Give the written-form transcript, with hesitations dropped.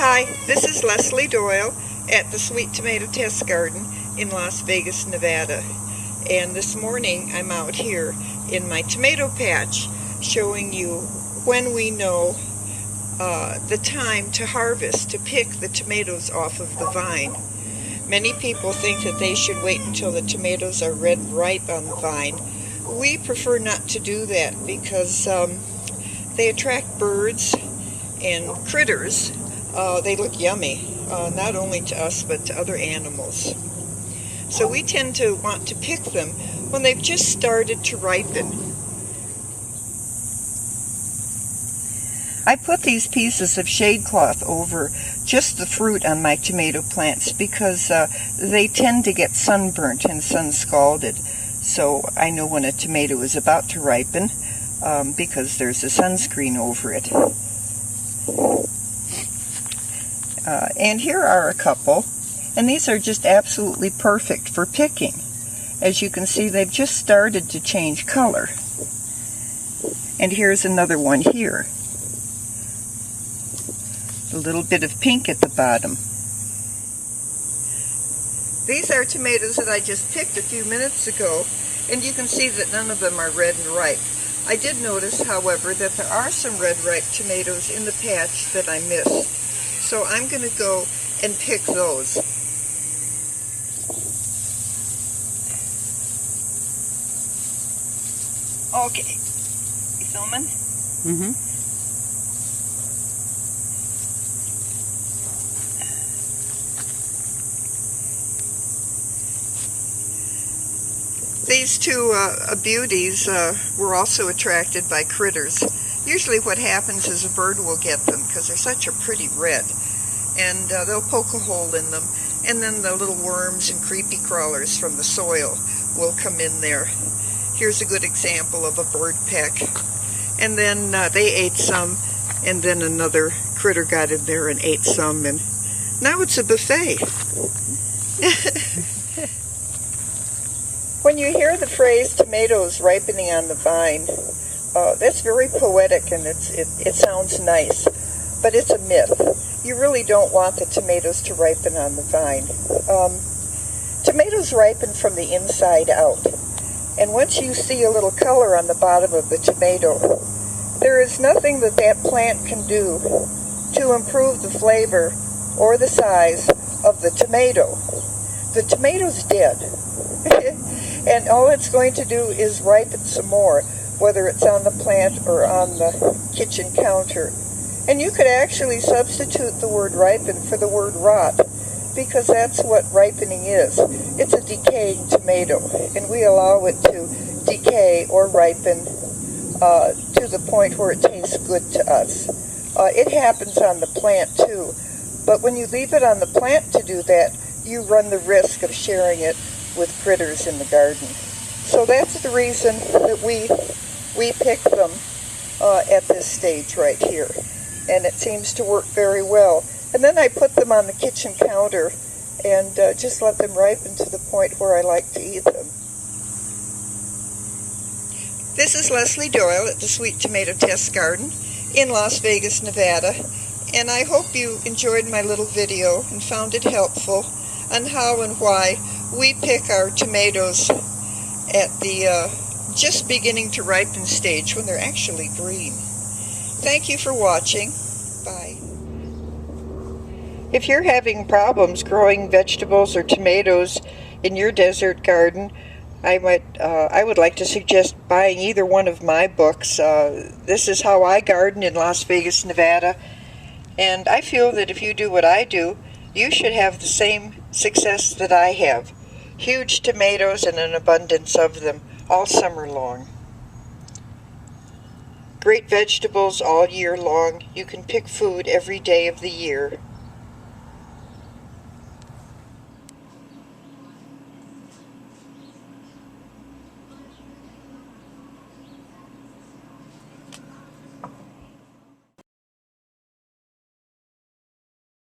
Hi, this is Leslie Doyle at the Sweet Tomato Test Garden in Las Vegas, Nevada. And this morning I'm out here in my tomato patch showing you when we know the time to harvest, to pick the tomatoes off of the vine. Many people think that they should wait until the tomatoes are red ripe on the vine. We prefer not to do that because they attract birds and critters. They look yummy, not only to us but to other animals. So we tend to want to pick them when they've just started to ripen. I put these pieces of shade cloth over just the fruit on my tomato plants because they tend to get sunburnt and sun scalded. So I know when a tomato is about to ripen because there's a sunscreen over it. And here are a couple, and these are just absolutely perfect for picking. As you can see, they've just started to change color. And here's another one here. A little bit of pink at the bottom. These are tomatoes that I just picked a few minutes ago, and you can see that none of them are red and ripe. I did notice, however, that there are some red ripe tomatoes in the patch that I missed. So I'm going to go and pick those. Okay. You filming? Mm-hmm. These two beauties were also attracted by critters. Usually what happens is a bird will get them because they're such a pretty red, and they'll poke a hole in them, and then the little worms and creepy crawlers from the soil will come in there. Here's a good example of a bird peck. And then they ate some, and then another critter got in there and ate some, and now it's a buffet. When you hear the phrase tomatoes ripening on the vine, that's very poetic and it sounds nice, but it's a myth. You really don't want the tomatoes to ripen on the vine. Tomatoes ripen from the inside out, and once you see a little color on the bottom of the tomato, there is nothing that that plant can do to improve the flavor or the size of the tomato. The tomato's dead. And all it's going to do is ripen some more, whether it's on the plant or on the kitchen counter. And you could actually substitute the word ripen for the word rot, because that's what ripening is. It's a decaying tomato, and we allow it to decay or ripen to the point where it tastes good to us. It happens on the plant too, but when you leave it on the plant to do that, you run the risk of sharing it with critters in the garden. So that's the reason that we pick them at this stage right here, and it seems to work very well. And then I put them on the kitchen counter and just let them ripen to the point where I like to eat them. This is Leslie Doyle at the Sweet Tomato Test Garden in Las Vegas, Nevada, and I hope you enjoyed my little video and found it helpful on how and why we pick our tomatoes at the just beginning to ripen stage when they're actually green. Thank you for watching. Bye. If you're having problems growing vegetables or tomatoes in your desert garden, I would like to suggest buying either one of my books. This is How I Garden in Las Vegas, Nevada, and I feel that if you do what I do, you should have the same success that I have. Huge tomatoes and an abundance of them all summer long. Great vegetables all year long. You can pick food every day of the year.